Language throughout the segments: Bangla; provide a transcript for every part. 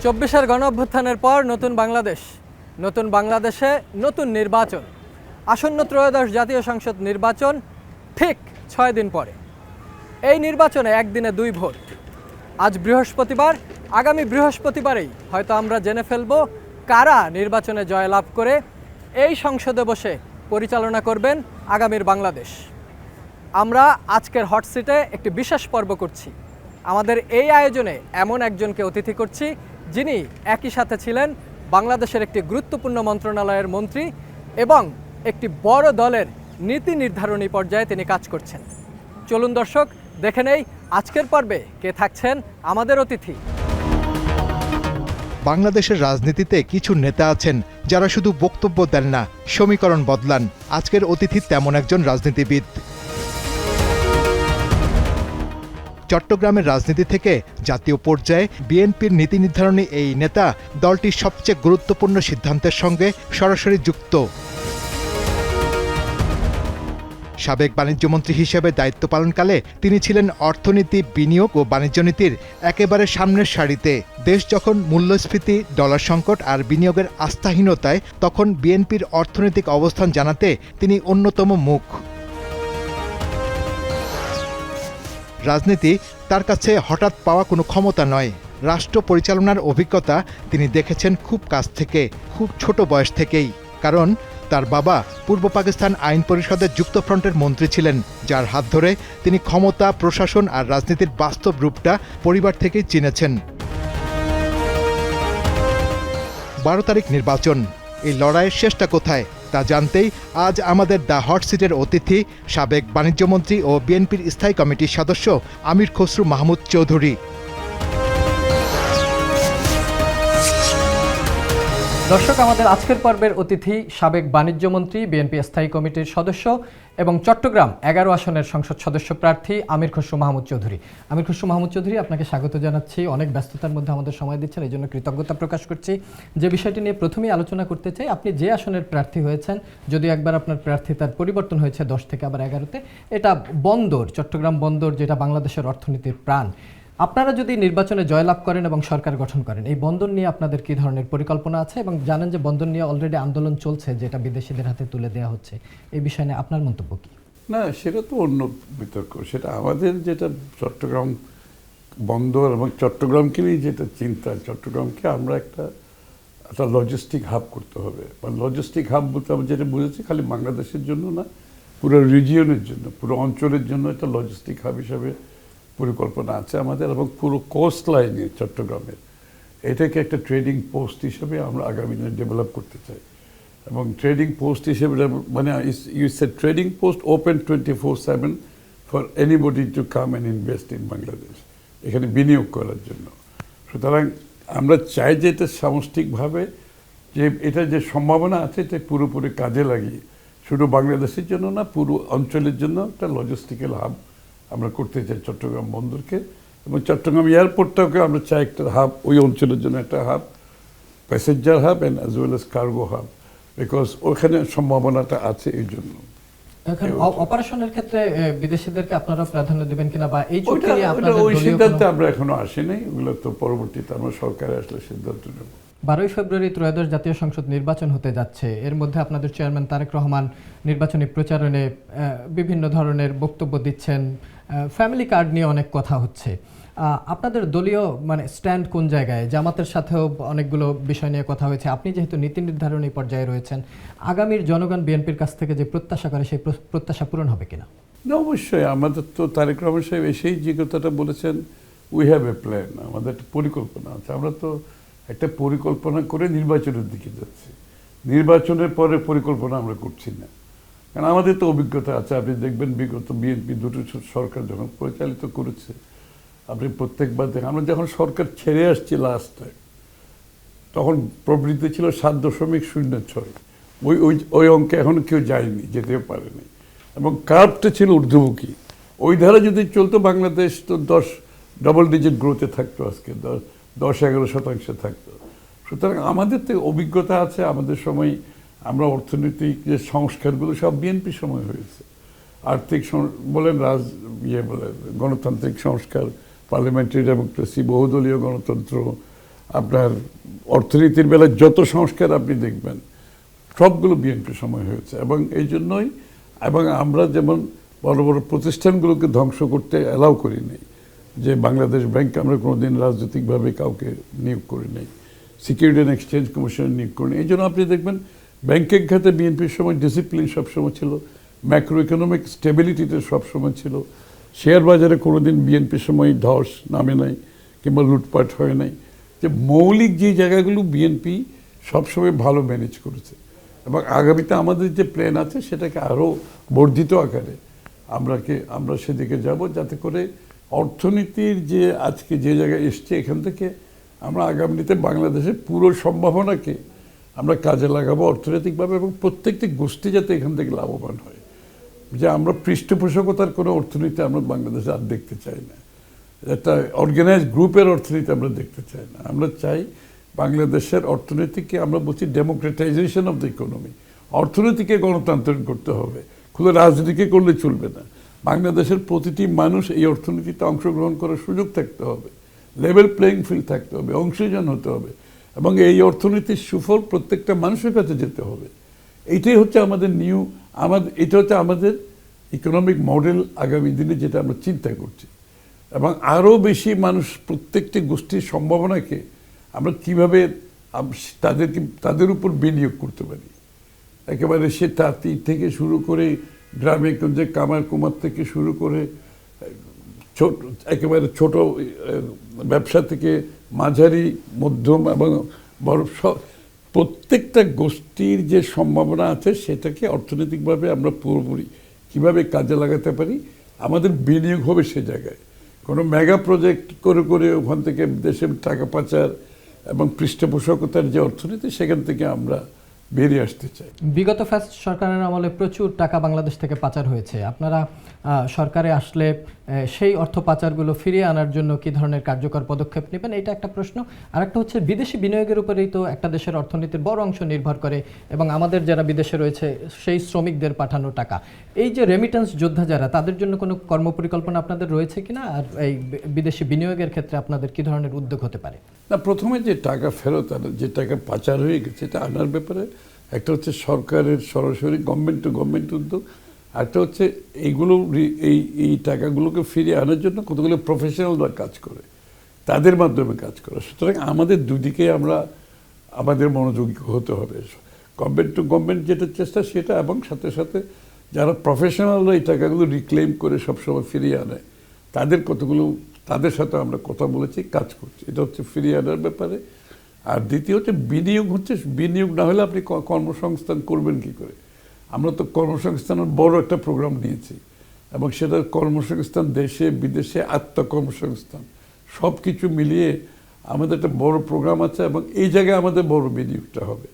24-এর গণঅভ্যুত্থানের পর নতুন বাংলাদেশে নতুন নির্বাচন, আসন্ন ত্রয়োদশ জাতীয় সংসদ নির্বাচন ঠিক 6 দিন পরে। এই নির্বাচনে একদিনে 2 ভোট। আজ বৃহস্পতিবার, আগামী বৃহস্পতিবারেই হয়তো আমরা জেনে ফেলব কারা নির্বাচনে জয়লাভ করে এই সংসদে বসে পরিচালনা করবেন আগামীর বাংলাদেশ। আমরা আজকের হট সিটে একটি বিশেষ পর্ব করছি। আমাদের এই আয়োজনে এমন একজনকে অতিথি করছি যিনি একই সাথে ছিলেন বাংলাদেশের একটি গুরুত্বপূর্ণ মন্ত্রণালয়ের মন্ত্রী এবং একটি বড় দলের নীতি নির্ধারণী পর্যায়ে তিনি কাজ করছেন। চলুন দর্শক, দেখে নেই আজকের পর্বে কে থাকছেন আমাদের অতিথি। বাংলাদেশের রাজনীতিতে কিছু নেতা আছেন যারা শুধু বক্তব্য দেন না, সমীকরণ বদলান। আজকের অতিথি তেমন একজন রাজনীতিবিদ। চট্টগ্রামের রাজনীতি থেকে জাতীয় পর্যায়ে বিএনপির নীতি নির্ধারণী এই নেতা দলটির সবচেয়ে গুরুত্বপূর্ণ সিদ্ধান্তের সঙ্গে সরাসরি যুক্ত। সাবেক বাণিজ্যমন্ত্রী হিসেবে দায়িত্ব পালনকালে তিনি ছিলেন অর্থনীতি, বিনিয়োগ ও বাণিজ্য নীতির একেবারে সামনের সারিতে। দেশ যখন মূল্যস্ফীতি, ডলার সংকট আর বিনিয়োগের আস্থাহীনতায়, তখন বিএনপির অর্থনৈতিক অবস্থান জানাতে তিনি অন্যতম মুখ। রাজনীতি তার কাছে হঠাৎ পাওয়া কোনো ক্ষমতা নয়। রাষ্ট্র পরিচালনার অভিজ্ঞতা তিনি দেখেছেন খুব কাছ থেকে, খুব ছোট বয়স থেকেই। কারণ তার বাবা পূর্ব পাকিস্তান আইন পরিষদের যুক্তফ্রন্টের মন্ত্রী ছিলেন, যার হাত ধরে তিনি ক্ষমতা, প্রশাসন আর রাজনীতির বাস্তব রূপটা পরিবার থেকেই চিনেছেন। 12 তারিখ নির্বাচন। এই লড়াইয়ের শেষটা কোথায় তা জানতেই আজ আমাদের দ্য হট সিটের অতিথি সাবেক বাণিজ্যমন্ত্রী ও বিএনপির স্থায়ী কমিটির সদস্য আমির খসরু মাহমুদ চৌধুরী। দর্শক, আমাদের আজকের পর্বের অতিথি সাবেক বাণিজ্যমন্ত্রী, বিএনপি স্থায়ী কমিটির সদস্য এবং চট্টগ্রাম 11 আসনের সংসদ সদস্য প্রার্থী আমির খসরু মাহমুদ চৌধুরী। আমির খসরু মাহমুদ চৌধুরী, আপনাকে স্বাগত জানাচ্ছি। অনেক ব্যস্ততার মধ্যে আমাদের সময় দিচ্ছেন, এই জন্য কৃতজ্ঞতা প্রকাশ করছি। যে বিষয়টি নিয়ে প্রথমেই আলোচনা করতে চাই, আপনি যে আসনের প্রার্থী হয়েছেন, যদিও একবার আপনার প্রার্থিতার পরিবর্তন হয়েছে 10 থেকে আবার 11-তে, এটা বন্দর, চট্টগ্রাম বন্দর, যেটা বাংলাদেশের অর্থনীতির প্রাণ। আপনারা যদি নির্বাচনে জয়লাভ করেন এবং সরকার গঠন করেন, এই বন্দর নিয়ে আপনাদের কি ধরনের পরিকল্পনা আছে? এবং জানেন যে বন্দর নিয়ে অলরেডি আন্দোলন চলছে, যেটা বিদেশিদের হাতে তুলে দেওয়া হচ্ছে। এই বিষয়ে নিয়ে আপনার মন্তব্য কি? না, সেটা তো অন্য বিতর্ক। সেটা আমাদের যেটা চট্টগ্রাম বন্দর এবং চট্টগ্রামকে নিয়ে যেটা চিন্তা, চট্টগ্রামকে আমরা একটা লজিস্টিক হাব করতে হবে। বা লজিস্টিক হাব বলতে আমরা যেটা বুঝেছি, খালি বাংলাদেশের জন্য না, পুরো রিজিয়নের জন্য, পুরো অঞ্চলের জন্য একটা লজিস্টিক হাব হিসাবে পরিকল্পনা আছে আমাদের। এবং পুরো কোস্ট লাইনে চট্টগ্রামের এটাকে একটা ট্রেডিং পোস্ট হিসেবে আমরা আগামী দিনে ডেভেলপ করতে চাই। এবং ট্রেডিং পোস্ট হিসেবে মানে it's a trading post open 24/7 for anybody to come and invest in Bangladesh, এখানে বিনিয়োগ করার জন্য। সুতরাং আমরা চাই যে এটা সামষ্টিকভাবে যে এটা যে সম্ভাবনা আছে, এটা পুরোপুরি কাজে লাগিয়ে শুধু বাংলাদেশের জন্য না, পুরো অঞ্চলের জন্য একটা লজিস্টিক্যাল হাব আমরা করতে চাই চট্টগ্রাম বন্দরকে। এবং চট্টগ্রাম এয়ারপোর্টটাকে আমরা চাই একটা হাব, ওই অঞ্চলের জন্য একটা hub, passenger hub and as well as cargo hub, because ওখানে সম্ভাবনাটা আছে। এই জন্য এখন অপারেশনের ক্ষেত্রে বিদেশিদেরকে আপনারা প্রাধান্য দেবেন কিনা, বা এই চুক্তি নিয়ে আপনাদের ওই সিদ্ধান্তে আমরা এখনো আসিনি। ওগুলো তো পরবর্তীতে আমরা সরকারে আসলে সিদ্ধান্ত নেব। 12 ফেব্রুয়ারি ত্রয়োদশ জাতীয় সংসদ নির্বাচন হতে যাচ্ছে। এর মধ্যে আপনাদের চেয়ারম্যান তারেক রহমান নির্বাচনী প্রচারণে বিভিন্ন ধরনের বক্তব্য দিচ্ছেন। ফ্যামিলি কার্ড নিয়ে অনেক কথা হচ্ছে। আপনাদের দলীয় মানে স্ট্যান্ড কোন জায়গায়? জামাতের সাথেও অনেকগুলো বিষয় নিয়ে কথা হয়েছে। আপনি যেহেতু নীতি নির্ধারণী পর্যায়ে রয়েছেন, আগামীর জনগণ বিএনপির কাছ থেকে যে প্রত্যাশা করে, সেই প্রত্যাশা পূরণ হবে কিনা? না, অবশ্যই। আমাদের তো তারেক রহমান সাহেব এসেই যে কথাটা বলেছেন, উই হ্যাভ এ প্ল্যান, আমাদের একটা পরিকল্পনা আছে। আমরা তো একটা পরিকল্পনা করে নির্বাচনের দিকে যাচ্ছি। নির্বাচনের পরে পরিকল্পনা আমরা করছি না, কারণ আমাদের তো অভিজ্ঞতা আছে। আপনি দেখবেন বিগত বিএনপি দুটো সরকার যখন পরিচালিত করেছে, আপনি প্রত্যেকবার দেখেন, আমরা যখন সরকার ছেড়ে আসছি লাস্টে, তখন প্রবৃদ্ধি ছিল 7.06। ওই অঙ্কে এখনো কেউ যায়নি, যেতেও পারেনি। এবং কার্ভটা ছিল ঊর্ধ্বমুখী। ওই ধারা যদি চলতো, বাংলাদেশ তো ডবল ডিজিট গ্রোথে থাকতো, আজকে 10-11% থাকতো। সুতরাং আমাদের তো অভিজ্ঞতা আছে। আমাদের সময় আমরা অর্থনৈতিক যে সংস্কারগুলো সব বিএনপি সময় হয়েছে। আর্থিক বলেন, বলেন, গণতান্ত্রিক সংস্কার, পার্লামেন্টারি ডেমোক্রেসি, বহুদলীয় গণতন্ত্র, আপনার অর্থনীতির বেলায় যত সংস্কার আপনি দেখবেন সবগুলো বিএনপির সময় হয়েছে, এবং এই জন্যই এবং আমরা যেমন বড় বড় প্রতিষ্ঠানগুলোকে ধ্বংস করতে অ্যালাউ করি নাই, যে বাংলাদেশ ব্যাংক আমরা কোনোদিন রাজনৈতিকভাবে কাউকে নিয়োগ করি নাই, সিকিউরিটি অ্যান্ড এক্সচেঞ্জ কমিশন নিয়োগ করি নাই। এই জন্য আপনি দেখবেন ব্যাংকিং খাতে বিএনপির সময় ডিসিপ্লিন সবসময় ছিল, ম্যাক্রো ইকোনমিক স্টেবিলিটিতে সবসময় ছিল, শেয়ার বাজারে কোনোদিন বিএনপির সময় ধস নামে নাই কিংবা লুটপাট হয় নাই। যে মৌলিক যে জায়গাগুলো বিএনপি সবসময় ভালো ম্যানেজ করেছে, এবং আগামীতে আমাদের যে প্ল্যান আছে সেটাকে আরও বর্ধিত আকারে আমরা সেদিকে যাব, যাতে করে অর্থনীতির যে আজকে যে জায়গায় এসছে এখান থেকে আমরা আগামীতে বাংলাদেশের পুরো সম্ভাবনাকে আমরা কাজে লাগাবো অর্থনৈতিকভাবে, এবং প্রত্যেকটি গোষ্ঠী যাতে এখান থেকে লাভবান হয়। যে আমরা পৃষ্ঠপোষকতার কোনো অর্থনীতি আমরা বাংলাদেশে আর দেখতে চাই না, একটা অর্গানাইজড গ্রুপের অর্থনীতি আমরা দেখতে চাই না। আমরা চাই বাংলাদেশের অর্থনীতিকে আমরা বলছি ডেমোক্রেটাইজেশন অফ দ্য ইকোনমি, অর্থনীতিকে গণতান্ত্রিক করতে হবে, খুলে রাজনীতিকে করলে চলবে না। বাংলাদেশের প্রতিটি মানুষ এই অর্থনীতিতে অংশগ্রহণ করার সুযোগ থাকতে হবে, লেভেল প্লেইং ফিল্ড থাকতে হবে, অংশীজন হতে হবে, এবং এই অর্থনীতির সুফল প্রত্যেকটা মানুষের কাছে যেতে হবে। এইটাই হচ্ছে আমাদের এটা হচ্ছে আমাদের ইকোনমিক মডেল আগামী দিনে, যেটা আমরা চিন্তা করছি। এবং আরও বেশি মানুষ প্রত্যেকটি গোষ্ঠীর সম্ভাবনাকে আমরা কীভাবে তাদের উপর বিনিয়োগ করতে পারি, একেবারে সে তাঁতি থেকে শুরু করে গ্রামে গঞ্জে কামার কুমার থেকে শুরু করে একেবারে ছোট ব্যবসা থেকে মাঝারি মধ্যম এবং বড় প্রত্যেকটা গোষ্ঠীর যে সম্ভাবনা আছে সেটাকে অর্থনৈতিকভাবে আমরা পুরোপুরি কীভাবে কাজে লাগাতে পারি, আমাদের বিনিয়োগ হবে সে জায়গায়। কোনো মেগা প্রজেক্ট করে ওখান থেকে দেশের টাকা পাচার এবং পৃষ্ঠপোষকতার যে অর্থনীতি সেখান থেকে আমরা বেরিয়ে আসতে চাই। বিগত ফ্যাসিস্ট সরকারের আমলে প্রচুর টাকা বাংলাদেশ থেকে পাচার হয়েছে। আপনারা সরকারে আসলে সেই অর্থ পাচারগুলো ফিরিয়ে আনার জন্য কী ধরনের কার্যকর পদক্ষেপ নেবেন, এটা একটা প্রশ্ন। আরেকটা হচ্ছে বিদেশি বিনিয়োগের উপরেই তো একটা দেশের অর্থনীতির বড় অংশ নির্ভর করে, এবং আমাদের যারা বিদেশে রয়েছে সেই শ্রমিকদের পাঠানো টাকা, এই যে রেমিটেন্স যোদ্ধা যারা, তাদের জন্য কোনো কর্মপরিকল্পনা আপনাদের রয়েছে কিনা, আর এই বিদেশি বিনিয়োগের ক্ষেত্রে আপনাদের কী ধরনের উদ্যোগ হতে পারে? না, প্রথমে যে টাকা ফেরত আনা, যে টাকা পাচার হয়ে গেছে এটা আনার ব্যাপারে একটা হচ্ছে সরকারের সরাসরি গভর্নমেন্ট টু গভর্নমেন্ট উদ্যোগ, একটা হচ্ছে এইগুলো এই টাকাগুলোকে ফিরিয়ে আনার জন্য কতগুলো প্রফেশনালরা কাজ করে, তাদের মাধ্যমে কাজ করে। সুতরাং আমাদের দুদিকে আমাদের মনোযোগী হতে হবে, গভর্নমেন্ট টু গভর্নমেন্ট যেটা চেষ্টা সেটা, এবং সাথে সাথে যারা প্রফেশনালরা এই টাকাগুলো রিক্লেম করে সবসময় ফিরিয়ে আনে তাদের সাথে আমরা কথা বলেছি, কাজ করছি। এটা হচ্ছে ফিরিয়ে আনার ব্যাপারে। আর দ্বিতীয় হচ্ছে বিনিয়োগ না হলে আপনি কর্মসংস্থান করবেন কি করে? আমরা তো কর্মসংস্থানের বড় একটা প্রোগ্রাম নিয়েছি, এবং সেটা কর্মসংস্থান দেশে বিদেশে আত্মকর্মসংস্থান সব কিছু মিলিয়ে আমাদের একটা বড় প্রোগ্রাম আছে, এবং এই জায়গায় আমাদের বড় বিনিয়োগটা হবে,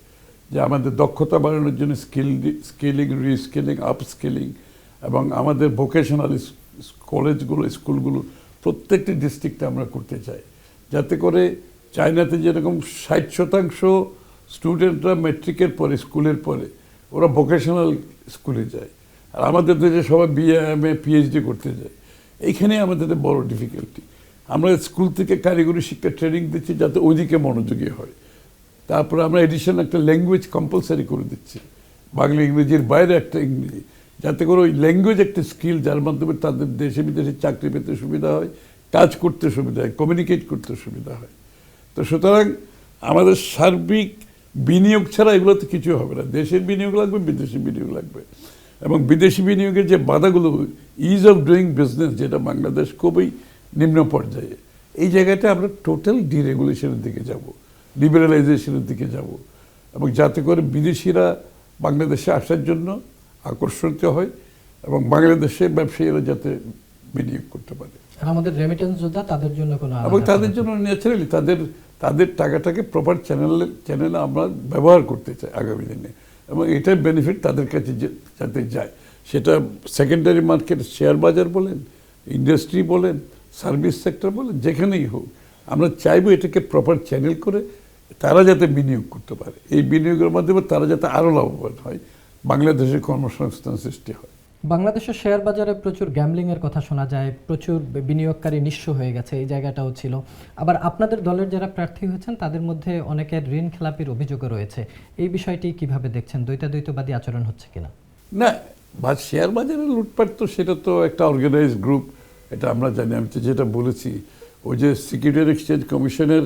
যে আমাদের দক্ষতা বাড়ানোর জন্য স্কিলিং, রিস্কিলিং, আপস্কিলিং, এবং আমাদের ভোকেশনাল কলেজগুলো, স্কুলগুলো প্রত্যেকটি ডিস্ট্রিক্টে আমরা করতে চাই, যাতে করে চায়নাতে যেরকম 60% স্টুডেন্টরা ম্যাট্রিকের পরে, স্কুলের পরে ওরা ভোকেশনাল স্কুলে যায়, আর আমাদের দেশে সবাই বিএ, এমএ, পিএইচডি করতে যায়। এইখানে আমাদের বড় ডিফিকাল্টি। আমরা স্কুল থেকে কারিগরি শিক্ষা ট্রেনিং দিচ্ছি যাতে ওইদিকে মনোযোগী হয়। তারপরে আমরা এডিশন একটা ল্যাঙ্গুয়েজ কম্পালসারি করে দিচ্ছি, বাংলা ইংরেজির বাইরে একটা ইংরেজি, যাতে করে ওই ল্যাঙ্গুয়েজ একটা স্কিল, যার মাধ্যমে তাদের দেশে বিদেশে চাকরি পেতে সুবিধা হয়, কাজ করতে সুবিধা হয়, কমিউনিকেট করতে সুবিধা হয়। তো সুতরাং আমাদের সার্বিক বিনিয়োগ ছাড়া এগুলোতে কিছু হবে না। দেশের বিনিয়োগ লাগবে, বিদেশি বিনিয়োগ লাগবে, এবং বিদেশি বিনিয়োগের যে বাধাগুলো, ইজ অফ ডুইং বিজনেস, যেটা বাংলাদেশ খুবই নিম্ন পর্যায়ে, এই জায়গাটা আমরা টোটাল ডিরেগুলেশনের দিকে যাব, লিবারালাইজেশনের দিকে যাব, এবং যাতে করে বিদেশিরা বাংলাদেশে আসার জন্য আকর্ষিত হয়, এবং বাংলাদেশে ব্যবসায়ীরা যাতে বিনিয়োগ করতে পারে। আমাদের যোদ্ধা তাদের জন্য কোনো, এবং তাদের জন্য ন্যাচারালি তাদের টাকাটাকে প্রপার চ্যানেলে আমরা ব্যবহার করতে চাই আগামী দিনে, এবং এটার বেনিফিট তাদের কাছে যাতে যায়, সেটা সেকেন্ডারি মার্কেট, শেয়ার বাজার বলেন, ইন্ডাস্ট্রি বলেন, সার্ভিস সেক্টর বলেন, যেখানেই হোক আমরা চাইবো এটাকে প্রপার চ্যানেল করে তারা যাতে বিনিয়োগ করতে পারে। এই বিনিয়োগের মাধ্যমে তারা যাতে আরও লাভবান হয়, বাংলাদেশের কর্মসংস্থান সৃষ্টি হয়। বাংলাদেশের শেয়ার বাজারে প্রচুর গ্যামলিংয়ের কথা শোনা যায়, প্রচুর বিনিয়োগকারী নিঃস্ব হয়ে গেছে, এই জায়গাটাও ছিল। আবার আপনাদের দলের যারা প্রার্থী হয়েছেন তাদের মধ্যে অনেকের ঋণ খেলাপির অভিযোগও রয়েছে। এই বিষয়টি কিভাবে দেখছেন? দ্বৈতাদ্বৈতবাদী আচরণ হচ্ছে কিনা? না, বা শেয়ার বাজারে লুটপাট তো সেটা তো একটা অর্গানাইজড গ্রুপ, এটা আমরা জানি। আমি তো যেটা বলেছি, ওই যে সিকিউরিটি এক্সচেঞ্জ কমিশনের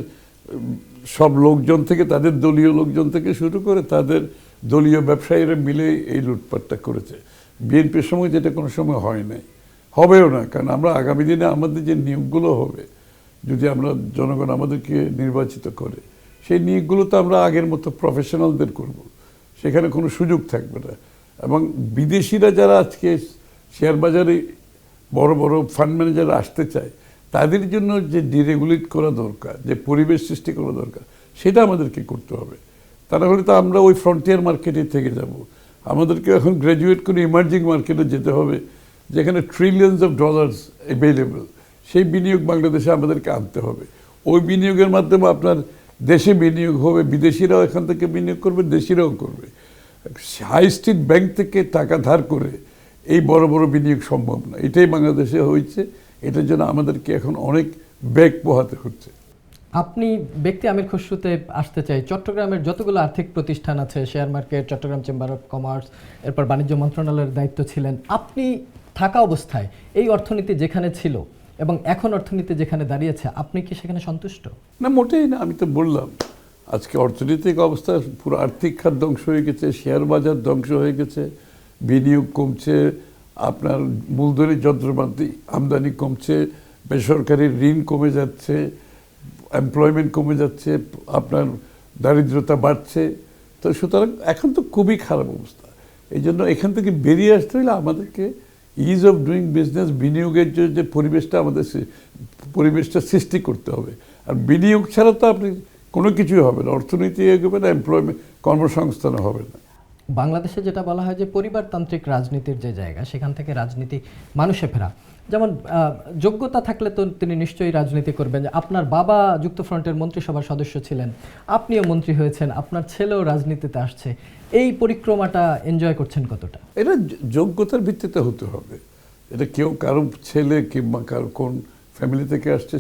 সব লোকজন থেকে, তাদের দলীয় লোকজন থেকে শুরু করে তাদের দলীয় ব্যবসায়ীরা মিলে এই লুটপাটটা করেছে। বিএনপির সময় যেটা কোনো সময় হয় নাই, হবেও না, কারণ আমরা আগামী দিনে আমাদের যে নিয়োগগুলো হবে, যদি আমরা জনগণ আমাদেরকে নির্বাচিত করে, সেই নিয়োগগুলো তো আমরা আগের মতো প্রফেশনালদের করব, সেখানে কোনো সুযোগ থাকবে না। এবং বিদেশিরা যারা আজকে শেয়ার বাজারে বড় বড় ফান্ড ম্যানেজার আসতে চায়, তাদের জন্য যে ডিরেগুলেট করা দরকার, যে পরিবেশ সৃষ্টি করা দরকার, সেটা আমাদেরকে করতে হবে। তা না হলে তো আমরা ওই ফ্রন্টিয়ার মার্কেটে থেকে যাব। আমাদেরকে এখন গ্র্যাজুয়েট করে ইমার্জিং মার্কেটে যেতে হবে, যেখানে ট্রিলিয়নস অফ ডলার্স অ্যাভেলেবল। সেই বিনিয়োগ বাংলাদেশে আমাদেরকে আনতে হবে। ওই বিনিয়োগের মাধ্যমে আপনার দেশে বিনিয়োগ হবে, বিদেশিরাও এখান থেকে বিনিয়োগ করবে, দেশিরাও করবে। হাই স্ট্রিট ব্যাংক থেকে টাকা ধার করে এই বড় বড় বিনিয়োগ সম্ভব না। এটাই বাংলাদেশে হয়েছে। এটার জন্য আমাদেরকে এখন অনেক ব্যাগ পোহাতে হচ্ছে। আপনি ব্যক্তি আমির খসরুতে আসতে চাই। চট্টগ্রামের যতগুলো আর্থিক প্রতিষ্ঠান আছে, share market, Chattogram chamber of commerce, এরপর বাণিজ্য মন্ত্রণালয়ের দায়িত্ব ছিলেন আপনি। থাকা অবস্থায় এই অর্থনীতি যেখানে ছিল এবং এখন অর্থনীতি যেখানে দাঁড়িয়েছে, আপনি কি সেখানে সন্তুষ্ট? না, মোটেই না। আমি তো বললাম, আজকে অর্থনৈতিক অবস্থা পুরো আর্থিক খাত ধ্বংস হয়ে গেছে, শেয়ার বাজার ধ্বংস হয়ে গেছে, বিনিয়োগ কমছে, আপনার মূলধনী যন্ত্রপাতি আমদানি কমছে, বেসরকারি ঋণ কমে যাচ্ছে, এমপ্লয়মেন্ট কমে যাচ্ছে, আপনার দারিদ্রতা বাড়ছে। তো সুতরাং এখন তো খুবই খারাপ অবস্থা। এই জন্য এখান থেকে বেরিয়ে আসতে হলে আমাদেরকে ইজ অফ ডুইং বিজনেস, বিনিয়োগের যে পরিবেশটা, আমাদের পরিবেশটা সৃষ্টি করতে হবে। আর বিনিয়োগ ছাড়া তো আপনি কোনো কিছুই হবে না, অর্থনীতি এগোবে না, এমপ্লয়মেন্ট কর্মসংস্থান হবে না। বাংলাদেশে যেটা বলা হয় যে পরিবারতান্ত্রিক রাজনীতির যে জায়গা, সেখান থেকে রাজনীতি মানুষে ফেরা। যেমন যোগ্যতা থাকলে তো তিনি নিশ্চয়ই রাজনীতি করবেন। আপনার বাবা যুক্তফ্রন্টের মন্ত্রিসভার সদস্য ছিলেন, আপনিও মন্ত্রী হয়েছেন, আপনার ছেলেও রাজনীতিতে আসছে। এই পরিক্রমাটা এনজয় করছেন কতটা? এটা যোগ্যতার ভিত্তিতে হতে হবে। এটা কেউ কারো ছেলে কিংবা কারো কোন ফ্যামিলি থেকে আসছে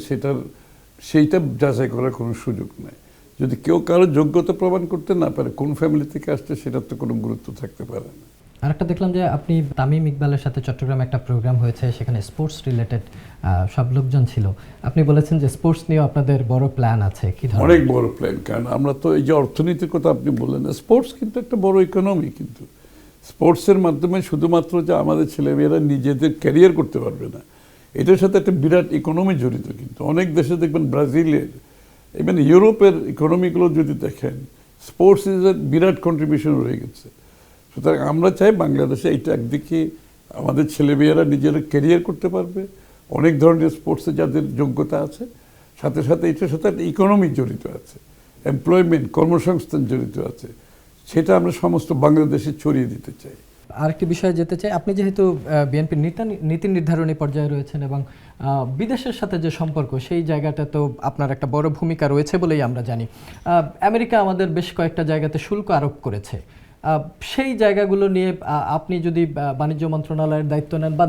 সেইটা যাচাই করার কোনো সুযোগ নেই। যদি কেউ কারো যোগ্যতা প্রমাণ করতে না পারে, কোন ফ্যামিলি থেকে আসছে, সেটার তো কোনো গুরুত্ব থাকতে পারে না। আরেকটা দেখলাম যে আপনি তামিম ইকবালের সাথে চট্টগ্রামে একটা প্রোগ্রাম হয়েছে, সেখানে স্পোর্টস রিলেটেড সব লোকজন ছিল। আপনি বলেছেন যে স্পোর্টস নিয়ে আপনাদের বড় প্ল্যান আছে। কি ধরনের? অনেক বড় প্ল্যান। কারণ আমরা তো এই যে অর্থনীতির কথা আপনি বললেন, স্পোর্টস কিন্তু একটা বড় ইকোনমি। কিন্তু স্পোর্টসের মাধ্যমে শুধুমাত্র যে আমাদের ছেলেমেয়েরা নিজেদের ক্যারিয়ার করতে পারবে না, এটার সাথে একটা বিরাট ইকোনমি জড়িত। কিন্তু অনেক দেশে দেখবেন, ব্রাজিলের, ইভেন ইউরোপের ইকোনমিগুলো যদি দেখেন, স্পোর্টস ইজ এর বিরাট কন্ট্রিবিউশন রয়ে গেছে। সুতরাং আমরা চাই বাংলাদেশে এইটা একদিকে আমাদের ছেলেমেয়েরা নিজেরা ক্যারিয়ার করতে পারবে, অনেক ধরনের স্পোর্টসে যাদের যোগ্যতা আছে, সাথে সাথে এটার সাথে একটা ইকোনমি জড়িত আছে, এমপ্লয়মেন্ট, কর্মসংস্থান জড়িত আছে। সেটা আমরা সমস্ত বাংলাদেশে ছড়িয়ে দিতে চাই। আরেকটি বিষয়ে যেতে চাই, আপনি যেহেতু বিএনপির নীতি নির্ধারণী পর্যায়ে রয়েছেন এবং বিদেশের সাথে যে সম্পর্ক, সেই জায়গাটা তো আপনার একটা বড় ভূমিকা রয়েছে বলেই আমরা জানি। আমেরিকা আমাদের বেশ কয়েকটা জায়গাতে শুল্ক আরোপ করেছে। সেই জায়গাগুলো নিয়ে আপনি যদি বাণিজ্য মন্ত্রণালয়ের দায়িত্ব নেন বা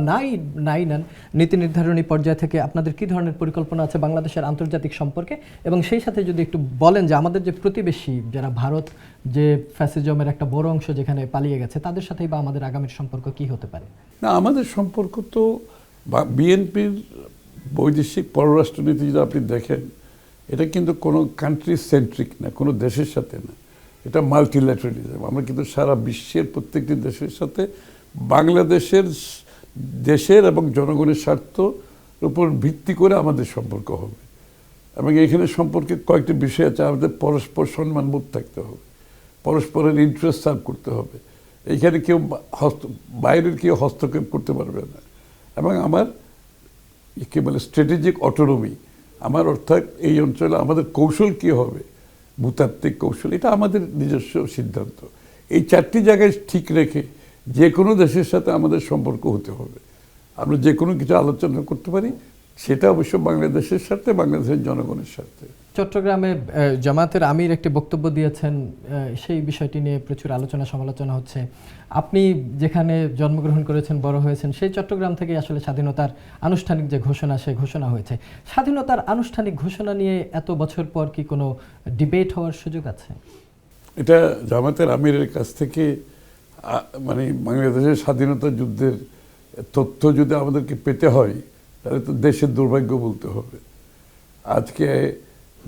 নাই নেন, নীতি নির্ধারণী পর্যায় থেকে আপনাদের কী ধরনের পরিকল্পনা আছে বাংলাদেশের আন্তর্জাতিক সম্পর্কে? এবং সেই সাথে যদি একটু বলেন যে আমাদের যে প্রতিবেশী যারা ভারত, যে ফ্যাসিজমের একটা বড় অংশ যেখানে পালিয়ে গেছে, তাদের সাথেই বা আমাদের আগামীর সম্পর্ক কি হতে পারে? না, আমাদের সম্পর্ক তো বিএনপির বৈদেশিক পররাষ্ট্রনীতি যদি আপনি দেখেন, এটা কিন্তু কোনো কান্ট্রি সেন্ট্রিক না, কোনো দেশের সাথে না। এটা মাল্টিল্যাটারালিজম। আমরা কিন্তু সারা বিশ্বের প্রত্যেকটি দেশের সাথে দেশের এবং জনগণের স্বার্থর উপর ভিত্তি করে আমাদের সম্পর্ক হবে। এবং এখানে সম্পর্কে কয়েকটি বিষয় আছে। আমাদের পরস্পর সম্মানবোধ থাকতে হবে, পরস্পরের ইন্টারেস্ট সার্ভ করতে হবে। এইখানে কেউ বাইরের কেউ হস্তক্ষেপ করতে পারবে না। এবং আমার কি বলে স্ট্র্যাটেজিক অটোনমি, আমার অর্থাৎ এই অঞ্চলে আমাদের কৌশল কী হবে, ভূতাত্ত্বিক কৌশল, এটা আমাদের নিজস্ব সিদ্ধান্ত। এই চারটি জায়গায় ঠিক রেখে যে কোনো দেশের সাথে আমাদের সম্পর্ক হতে হবে। আমরা যে কোনো কিছু আলোচনা করতে পারি, সেটা অবশ্য বাংলাদেশের স্বার্থে, বাংলাদেশের জনগণের স্বার্থে। চট্টগ্রামে জামায়াতের আমির একটি বক্তব্য দিয়েছেন, সেই বিষয়টি নিয়ে প্রচুর আলোচনা সমালোচনা হচ্ছে। আপনি যেখানে জন্মগ্রহণ করেছেন, বড় হয়েছেন, সেই চট্টগ্রাম থেকে আসলে স্বাধীনতার আনুষ্ঠানিক যে ঘোষণা, সেই ঘোষণা হয়েছে। স্বাধীনতার আনুষ্ঠানিক ঘোষণা নিয়ে এত বছর পর কি কোনো ডিবেট হওয়ার সুযোগ আছে? এটা জামাতের আমিরের কাছ থেকে মানে বাংলাদেশের স্বাধীনতা যুদ্ধের তথ্য যদি আমাদেরকে পেতে হয়, তাহলে তো দেশের দুর্ভাগ্য বলতে হবে। আজকে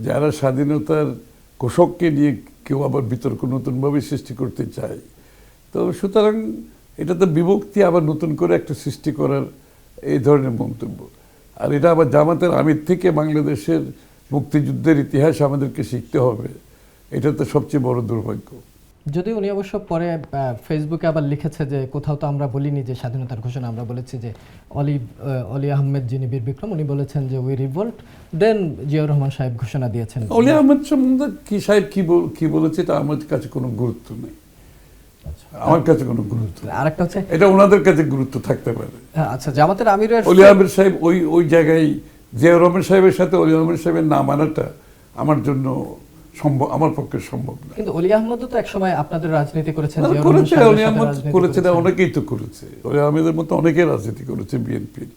যারা স্বাধীনতার কোষককে নিয়ে কেউ আবার বিতর্ক নতুনভাবে সৃষ্টি করতে চায়, তো সুতরাং এটা তো বিভক্তি আবার নতুন করে একটা সৃষ্টি করার এই ধরনের মন্তব্য। আর এটা আবার জামাতের আমির থেকে বাংলাদেশের মুক্তিযুদ্ধের ইতিহাস আমাদেরকে শিখতে হবে, এটা তো সবচেয়ে বড় দুর্ভাগ্য। যদি উনি অবশ্য পরে ফেসবুকে আবার লিখেছে যে কোথাও তো আমরা বলিনি যে স্বাধীনতার ঘোষণা, আমরা বলেছি যে অলি আহমেদ যিনি বীর বিক্রম, উনি বলেছেন যে উই রিভোল্ট, দেন জিয়াউর রহমান সাহেব ঘোষণা দিয়েছেন। অলি আহমেদ সম্বন্ধে কি সাহেব কি বলেছে এটা আমার কাছে কোনো গুরুত্ব নেই, আমার কাছে কোনো গুরুত্ব নেই। আরেকটা হচ্ছে এটা ওনাদের কাছে গুরুত্ব থাকতে পারে। আচ্ছা, জামাতের আমিরের অলি আহমেদ সাহেব ওই জায়গায় জিয়াউর রহমান সাহেবের সাথে অলি আহমেদ সাহেবের নাম আনাটা আমার জন্য সম্ভব, আমার পক্ষে সম্ভব না। কিন্তু অলি আহমদও তো একসময় আপনাদের রাজনীতি করেছেন। অলি আহমদ করেছে না, অনেকেই তো করেছে। অলি আহমেদের মতো অনেকে রাজনীতি করেছে বিএনপির,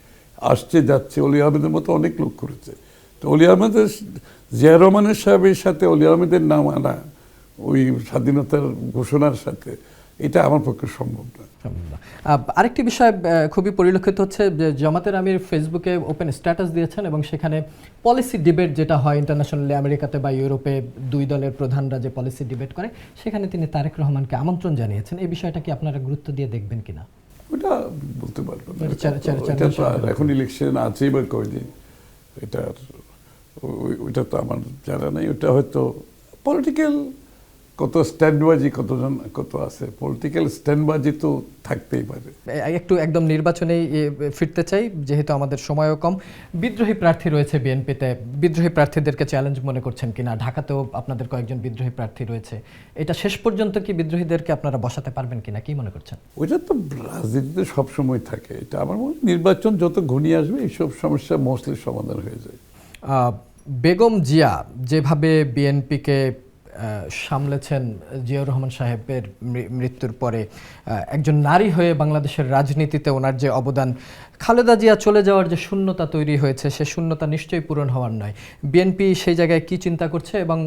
আসছে যাচ্ছে, অলি আহমেদের মতো অনেক লোক করেছে। তো অলি আহমেদের জিয়াউর রহমানের সাহেবের সাথে অলি আহমেদের নাম আনা ওই স্বাধীনতার ঘোষণার সাথে, এটা আমার পক্ষে সম্ভব না। আরেকটি বিষয় খুবই পরিলক্ষিত হচ্ছে যে জামাতের আমির ফেসবুকে ওপেন স্ট্যাটাস দিয়েছেন এবং সেখানে পলিসি ডিবেট যেটা হয় ইন্টারন্যাশনালি, আমেরিকাতে বা ইউরোপে দুই দলের প্রধানরা যে পলিসি ডিবেট করে, সেখানে তিনি তারেক রহমানকে আমন্ত্রণ জানিয়েছেন। এই বিষয়টা কি আপনারা গুরুত্ব দিয়ে দেখবেন কিনা? ওটা বলতে পারবো না, এটা তো এখন ইলেকশন আছেই বা কয়দিন, ওইটা তো আমার জানা নেই। ওটা হয়তো পলিটিক্যাল কত স্ট্যান্ডবাজি কত আছে, পলিটিক্যাল স্ট্যান্ডবাজি তো থাকতেই পারে। একটু একদম নির্বাচনে ফিরতে চাই, যেহেতু আমাদের সময়ও কম। বিদ্রোহী প্রার্থী রয়েছে বিএনপিতে, বিদ্রোহী প্রার্থীদেরকে চ্যালেঞ্জ মনে করছেন কিনা? ঢাকাতেও আপনাদের কয়েকজন বিদ্রোহী প্রার্থী রয়েছে, এটা শেষ পর্যন্ত কি বিদ্রোহীদেরকে আপনারা বসাতে পারবেন কিনা, কি মনে করছেন? ওইটা তো রাজনীতিতে সবসময় থাকে, এটা আমার মনে হয় নির্বাচন যত ঘনিয়ে আসবে এইসব সমস্যা মোস্টলি সমাধান হয়ে যায়। বেগম জিয়া যেভাবে বিএনপিকে সামলেছেন জিয়াউর রহমান সাহেবের মৃত্যুর পরে, একজন নারী হয়ে বাংলাদেশের রাজনীতিতে ওনার যে অবদান, খালেদা জিয়া চলে যাওয়ার যে শূন্যতা তৈরি হয়েছে, সে শূন্যতা নিশ্চয়ই পূরণ হওয়ার নয়। বিএনপি সেই জায়গায় কি চিন্তা করছে, এবং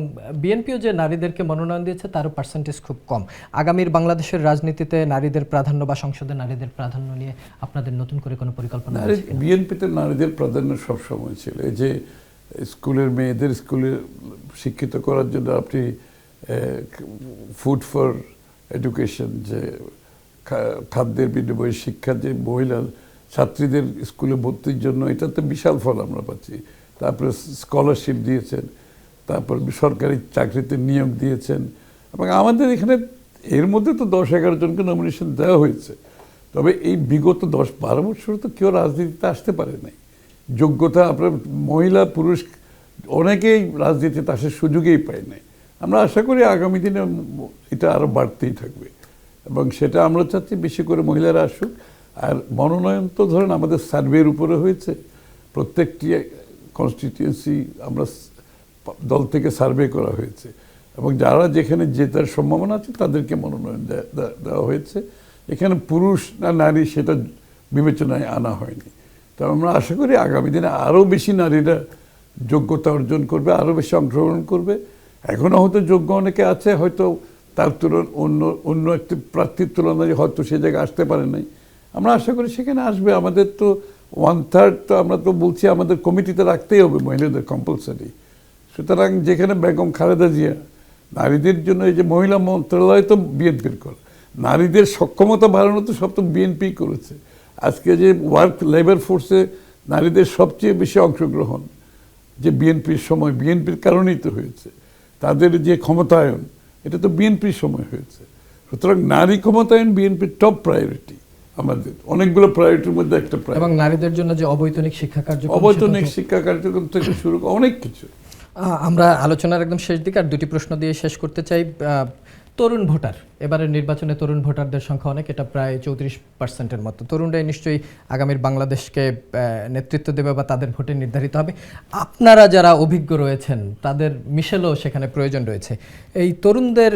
বিএনপিও যে নারীদেরকে মনোনয়ন দিয়েছে তারও পার্সেন্টেজ খুব কম। আগামীর বাংলাদেশের রাজনীতিতে নারীদের প্রাধান্য বা সংসদে নারীদের প্রাধান্য নিয়ে আপনাদের নতুন করে কোনো পরিকল্পনা আছে? বিএনপিতে নারীদের প্রাধান্য সবসময় ছিল। এই যে স্কুলের মেয়েদের স্কুলে শিক্ষিত করার জন্য আপনি ফুড ফর এডুকেশন, যে খাদ্যের বিনিময়ে শিক্ষা, যে মহিলা ছাত্রীদের স্কুলে ভর্তির জন্য, এটা তো বিশাল ফল আমরা পাচ্ছি। তারপরে স্কলারশিপ দিয়েছেন, তারপর সরকারি চাকরিতে নিয়োগ দিয়েছেন, এবং আমাদের এখানে এর মধ্যে তো 10-11 জনকে নমিনেশন দেওয়া হয়েছে। তবে এই বিগত 10-12 বছর তো কেউ রাজনীতিতে আসতে পারে নাই। যোগ্যতা আপনার মহিলা পুরুষ অনেকেই রাজনীতিতে আসার সুযোগই পায় নাই। আমরা আশা করি আগামী দিনে এটা আরও বাড়তেই থাকবে, এবং সেটা আমরা চাচ্ছি বেশি করে মহিলারা আসুক। আর মনোনয়ন তো ধরেন আমাদের সার্ভের উপরে হয়েছে, প্রত্যেকটি কনস্টিটিউয়েন্সি আমরা দল থেকে সার্ভে করা হয়েছে, এবং যারা যেখানে জেতার সম্ভাবনা আছে তাদেরকে মনোনয়ন দেওয়া হয়েছে। এখানে পুরুষ না নারী সেটা বিবেচনায় আনা হয়নি। তো আমরা আশা করি আগামী দিনে আরও বেশি নারীরা যোগ্যতা অর্জন করবে, আরও বেশি অংশগ্রহণ করবে। এখনও হয়তো যোগ্য অনেকে আছে, হয়তো তার তুলনায় অন্য একটি প্রার্থীর তুলনায় হয়তো সে জায়গায় আসতে পারে নাই। আমরা আশা করি সেখানে আসবে। আমাদের তো 1/3 তো আমরা তো বলছি আমাদের কমিটিতে রাখতেই হবে মহিলাদের কম্পালসারি। সুতরাং যেখানে বেগম খালেদা জিয়া, নারীদের জন্য এই যে মহিলা মন্ত্রণালয় তো বিএনপির করা, নারীদের সক্ষমতা বাড়ানো তো সব তো বিএনপি করেছে। আজকে যে ওয়ার্ক লেবার ফোর্সে নারীদের সবচেয়ে বেশি অংশগ্রহণ যে বিএনপির সময়, বিএনপির কারণেই তো হয়েছে। তাদের যে ক্ষমতায়ন, এটা তো বিএনপির সময় হয়েছে। সুতরাং নারী ক্ষমতায়ন বিএনপির টপ প্রায়োরিটি, আমাদের অনেকগুলো প্রায়োরিটির মধ্যে একটা প্রায়োরিটি। এবং নারীদের জন্য যে অবৈতনিক শিক্ষা কার্যক্রম, অবৈতনিক শিক্ষা কার্যক্রম থেকে শুরু করে অনেক কিছু। আমরা আলোচনার একদম শেষ দিকে আর দুটি প্রশ্ন দিয়ে শেষ করতে চাই। তরুণ ভোটার, এবারের নির্বাচনে তরুণ ভোটারদের সংখ্যা অনেক, এটা প্রায় 34%-এর মতো। তরুণরাই নিশ্চয়ই আগামীর বাংলাদেশকে নেতৃত্ব দেবে বা তাদের ভোটে নির্ধারিত হবে। আপনারা যারা অভিজ্ঞ রয়েছেন তাদের মিশেলও সেখানে প্রয়োজন রয়েছে। এই তরুণদের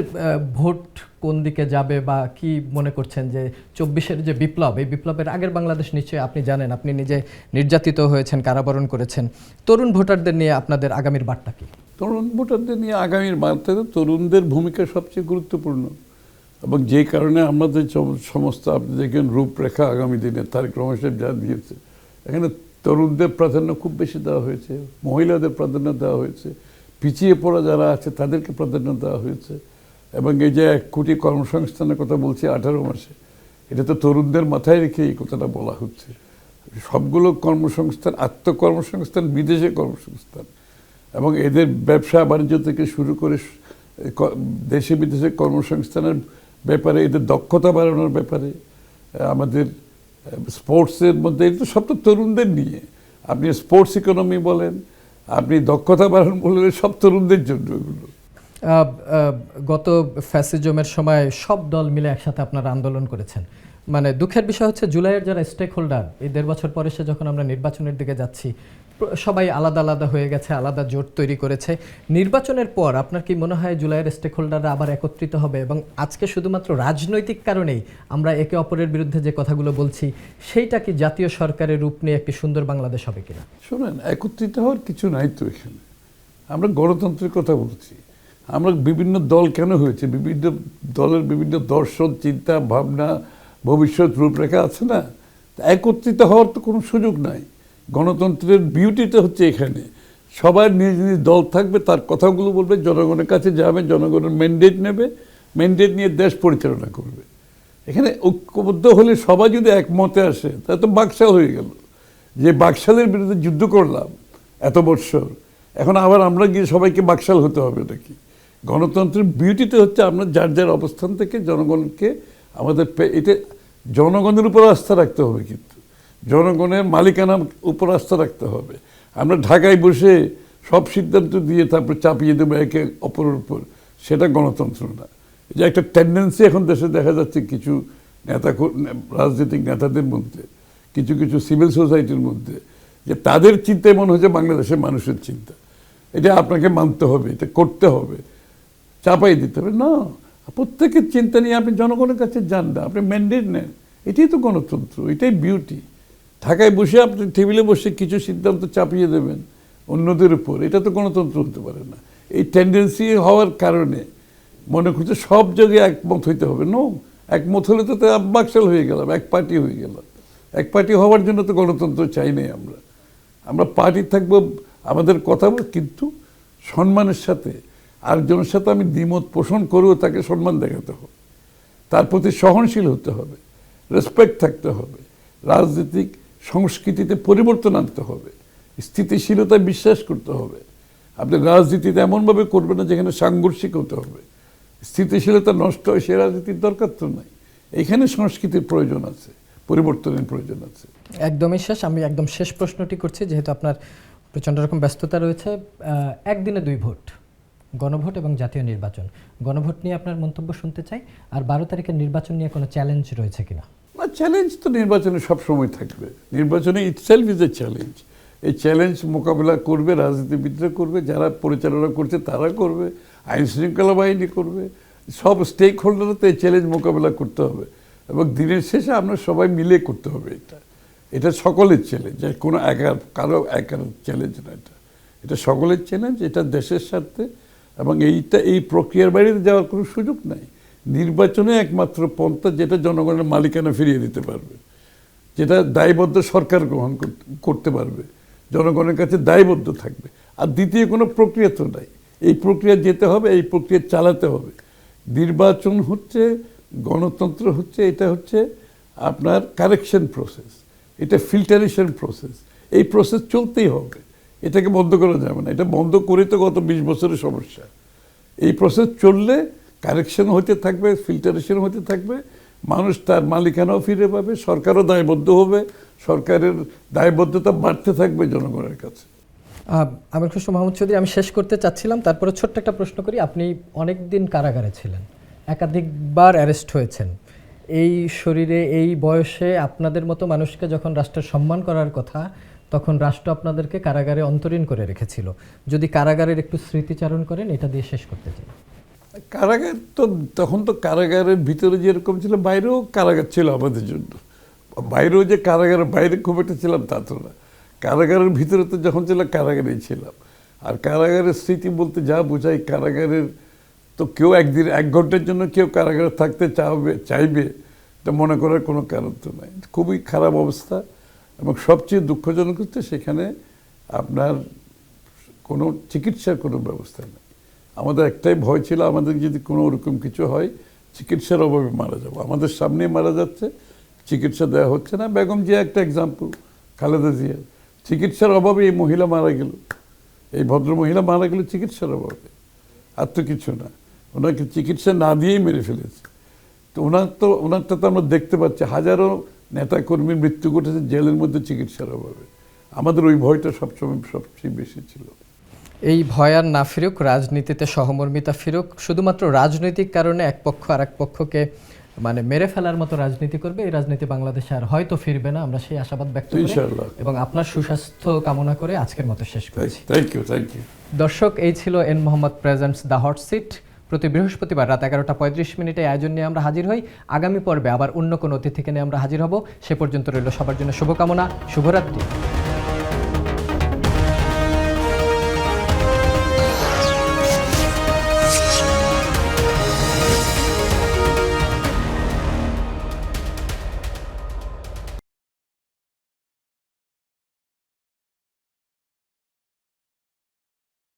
ভোট কোন দিকে যাবে বা কি মনে করছেন যে 24-এর যে বিপ্লব, এই বিপ্লবের আগের বাংলাদেশ নিশ্চয়ই আপনি জানেন, আপনি নিজে নির্যাতিত হয়েছেন, কারাবরণ করেছেন। তরুণ ভোটারদের নিয়ে আপনাদের আগামীর বার্তা কি? তরুণ ভোটারদের নিয়ে আগামীর বার্তাতে তরুণদের ভূমিকা সবচেয়ে গুরুত্বপূর্ণ, এবং যে কারণে আমাদের সমস্ত আপনি দেখেন রূপরেখা আগামী দিনে তারেক রহমান সাহেব যা দিয়েছে, এখানে তরুণদের প্রাধান্য খুব বেশি দেওয়া হয়েছে, মহিলাদের প্রাধান্য দেওয়া হয়েছে, পিছিয়ে পড়া যারা আছে তাদেরকে প্রাধান্য দেওয়া হয়েছে, এবং এই যে 1 কোটি কর্মসংস্থানের কথা বলছি 18 মাসে, এটা তো তরুণদের মাথায় রেখে এই কথাটা বলা হচ্ছে। সবগুলো কর্মসংস্থান, আত্মকর্মসংস্থান, বিদেশে কর্মসংস্থান, এবং এদের ব্যবসা বাণিজ্য থেকে শুরু করে দেশে বিদেশে কর্মসংস্থানের ব্যাপারে, এদের দক্ষতা বাড়ানোর ব্যাপারে, আমাদের স্পোর্টসের মধ্যে, এটা তো সব তো তরুণদের নিয়ে। আপনি স্পোর্টস ইকোনমি বলেন, আপনি দক্ষতা বাড়ানো বললেন, সব তরুণদের জন্য এগুলো। গত ফ্যাসিজমের সময় সব দল মিলে একসাথে আপনারা আন্দোলন করেছেন। মানে দুঃখের বিষয় হচ্ছে জুলাইয়ের যারা স্টেক হোল্ডার, এই 1.5 বছর পরে সে যখন আমরা নির্বাচনের দিকে যাচ্ছি, সবাই আলাদা আলাদা হয়ে গেছে, আলাদা জোট তৈরি করেছে। নির্বাচনের পর আপনার কি মনে হয় জুলাইয়ের স্টেক হোল্ডাররা আবার একত্রিত হবে এবং আজকে শুধুমাত্র রাজনৈতিক কারণেই আমরা একে অপরের বিরুদ্ধে যে কথাগুলো বলছি, সেইটা কি জাতীয় সরকারের রূপ নিয়ে একটি সুন্দর বাংলাদেশ হবে কিনা? শোনেন, একত্রিত হওয়ার কিছু নাই তো এখানে। আমরা গণতন্ত্রের কথা বলছি। আমরা বিভিন্ন দল কেন হয়েছে, বিভিন্ন দলের বিভিন্ন দর্শন, চিন্তা ভাবনা, ভবিষ্যৎ রূপরেখা আছে না, একত্রিত হওয়ার তো কোনো সুযোগ নাই। গণতন্ত্রের বিউটিটা হচ্ছে এখানে সবার নিজ নিজ দল থাকবে, তার কথাগুলো বলবে, জনগণের কাছে যাবে, জনগণের ম্যান্ডেট নেবে, ম্যান্ডেট নিয়ে দেশ পরিচালনা করবে। এখানে ঐক্যবদ্ধ হলে সবাই যদি একমতে আসে তাহলে তো বাকশাল হয়ে গেল। যে বাকশালের বিরুদ্ধে যুদ্ধ করলাম এত বৎসর, এখন আবার আমরা গিয়ে সবাইকে বাকশাল হতে হবে নাকি? গণতন্ত্রের বিউটিটা হচ্ছে আমরা যার যার অবস্থান থেকে জনগণকে আমাদের এটা জনগণের উপর আস্থা রাখতে হবে, কিন্তু জনগণের মালিকানার উপর আস্থা রাখতে হবে। আমরা ঢাকায় বসে সব সিদ্ধান্ত দিয়ে তারপর চাপিয়ে দেবো একে অপরের উপর, সেটা গণতন্ত্র না। যে একটা টেন্ডেন্সি এখন দেশে দেখা যাচ্ছে কিছু রাজনৈতিক নেতাদের মধ্যে, কিছু কিছু সিভিল সোসাইটির মধ্যে, যে তাদের চিন্তায় মনে হচ্ছে বাংলাদেশের মানুষের চিন্তা। এটা আপনাকে মানতে হবে, এটা করতে হবে, চাপাই দিতে হবে না। প্রত্যেকের চিন্তা নিয়ে আপনি জনগণের কাছে যান না, আপনি ম্যান্ডেট নেন। এটাই তো গণতন্ত্র, এটাই বিউটি। ঢাকায় বসে আপনি টেবিলে বসে কিছু সিদ্ধান্ত চাপিয়ে দেবেন অন্যদের উপর, এটা তো গণতন্ত্র হতে পারে না। এই টেন্ডেন্সি হওয়ার কারণে মনে করছে সব জায়গায় একমত হইতে হবে। নো, একমত হলে তো বাকশাল হয়ে গেলাম, এক পার্টি হয়ে গেলাম। এক পার্টি হওয়ার জন্য তো গণতন্ত্র চাই নাই। আমরা পার্টি থাকবো, আমাদের কথা বল, কিন্তু সম্মানের সাথে। আরেকজনের সাথে আমি দ্বিমত পোষণ করেও তাকে সম্মান দেখাতে হবে, তার প্রতি সহনশীল হতে হবে, রেসপেক্ট থাকতে হবে, রাজনৈতিক সংস্কৃতিতে পরিবর্তন আনতে হবে, স্থিতিশীলতায় বিশ্বাস করতে হবে। আপনি রাজনীতিতে এমনভাবে করবেন না যেখানে সাংঘর্ষিক হতে হবে। স্থিতিশীলতা নষ্ট হয়, সে রাজনীতির দরকার তো নাই। এখানে সংস্কৃতির প্রয়োজন আছে, পরিবর্তনের প্রয়োজন আছে। একদমই শেষ, আমি একদম শেষ প্রশ্নটি করছি, যেহেতু আপনার প্রচণ্ড রকম ব্যস্ততা রয়েছে। একদিনে 2 ভোট, গণভোট এবং জাতীয় নির্বাচন। গণভোট নিয়ে আপনার মন্তব্য শুনতে চাই, আর 12 তারিখের নির্বাচন নিয়ে কোনো চ্যালেঞ্জ রয়েছে কিনা? না, চ্যালেঞ্জ তো নির্বাচনে সবসময় থাকবে। নির্বাচনে ইটসেলফ ইজ এ চ্যালেঞ্জ। এই চ্যালেঞ্জ মোকাবিলা করবে রাজনীতিবিদরা, করবে যারা পরিচালনা করছে তারা করবে, আইন শৃঙ্খলা বাহিনী করবে, সব স্টেক হোল্ডাররা তো এই চ্যালেঞ্জ মোকাবিলা করতে হবে, এবং দিনের শেষে আমরা সবাই মিলে করতে হবে। এটা সকলের চ্যালেঞ্জ, কোনো কারো একার চ্যালেঞ্জ না। এটা সকলের চ্যালেঞ্জ, এটা দেশের স্বার্থে, এবং এই প্রক্রিয়ার বাইরে যাওয়ার কোনো সুযোগ নাই। নির্বাচনে একমাত্র পন্থা যেটা জনগণের মালিকানা ফিরিয়ে দিতে পারবে, যেটা দায়বদ্ধ সরকার গ্রহণ করতে পারবে, জনগণের কাছে দায়বদ্ধ থাকবে। আর দ্বিতীয় কোনো প্রক্রিয়া তো নাই। এই প্রক্রিয়া যেতে হবে, এই প্রক্রিয়া চালাতে হবে। নির্বাচন হচ্ছে, গণতন্ত্র হচ্ছে, এটা হচ্ছে আপনার কারেকশন প্রসেস, এটা ফিল্টারেশন প্রসেস। এই প্রসেস চলতেই হবে, এটাকে বন্ধ করা যাবে না। এটা বন্ধ করে তো গত 20 বছরের সমস্যা। এই প্রসেস চললে কারেকশন হতে থাকবে, ফিল্টারেশন হতে থাকবে, মানুষ তার মালিকানাও ফিরে পাবে, সরকারও দায়বদ্ধ হবে, সরকারের দায়বদ্ধতা বাড়তে থাকবে জনগণের কাছে। আমির খসরু মাহমুদ চৌধুরী, আমি শেষ করতে চাচ্ছিলাম, তারপরে ছোট্ট একটা প্রশ্ন করি। আপনি অনেক দিন কারাগারে ছিলেন, একাধিকবার অ্যারেস্ট হয়েছেন। এই শরীরে এই বয়সে আপনাদের মতো মানুষকে যখন রাষ্ট্রের সম্মান করার কথা, তখন রাষ্ট্র আপনাদেরকে কারাগারে অন্তরীণ করে রেখেছিল। যদি কারাগারের একটু স্মৃতিচারণ করেন, এটা দিয়ে শেষ করতে চাই। কারাগার তো তখন তো কারাগারের ভিতরে যেরকম ছিল, বাইরেও কারাগার ছিল আমাদের জন্য। বাইরেও যে কারাগারের বাইরে খুব একটা ছিলাম তা তো না, কারাগারের ভিতরে তো যখন ছিলাম কারাগারেই ছিলাম। আর কারাগারের স্মৃতি বলতে যা বোঝায়, কারাগারের তো কেউ একদিন 1 ঘন্টার জন্য কেউ কারাগারে থাকতে চাইবে এটা মনে করার কোনো কারণ তো নাই। খুবই খারাপ অবস্থা, এবং সবচেয়ে দুঃখজনক হচ্ছে সেখানে আপনার কোনো চিকিৎসার কোনো ব্যবস্থা নেই। আমাদের একটাই ভয় ছিল, আমাদের যদি কোনো ওরকম কিছু হয় চিকিৎসার অভাবে মারা যাবো। আমাদের সামনে মারা যাচ্ছে, চিকিৎসা দেওয়া হচ্ছে না। বেগম জিয়া একটা এক্সাম্পল, খালেদা জিয়া, চিকিৎসার অভাবে এই মহিলা মারা গেল, এই ভদ্র মহিলা মারা গেল চিকিৎসার অভাবে, আর তো কিছু না। ওনাকে চিকিৎসা না দিয়েই মেরে ফেলেছে। তো ওনারটা তো আমরা দেখতে পাচ্ছি, হাজারো নেতা কর্মীর মৃত্যু ঘটেছে জেলের মধ্যে চিকিৎসার অভাবে। আমাদের ওই ভয়টা সবচেয়ে বেশি ছিল। এই ভয় আর না ফিরুক, রাজনীতিতে সহমর্মিতা ফিরুক। শুধুমাত্র রাজনৈতিক কারণে এক পক্ষ আর এক পক্ষকে মানে মেরে ফেলার মতো রাজনীতি করবে, এই রাজনীতি বাংলাদেশে আর হয়তো ফিরবে না। আমরা সেই আশাবাদ ব্যক্ত করি এবং আপনার সুস্বাস্থ্য কামনা করে আজকের মতো শেষ করছি। Thank you. দর্শক, এই ছিল N Mohammad presents the hot seat. প্রতি বৃহস্পতিবার রাত 11:35 আয়োজন নিয়ে আমরা হাজির হই। আগামী পর্বে আবার অন্য কোনো অতিথিকে নিয়ে আমরা হাজির হব। সে পর্যন্ত রইল সবার জন্য শুভকামনা। শুভরাত্রি।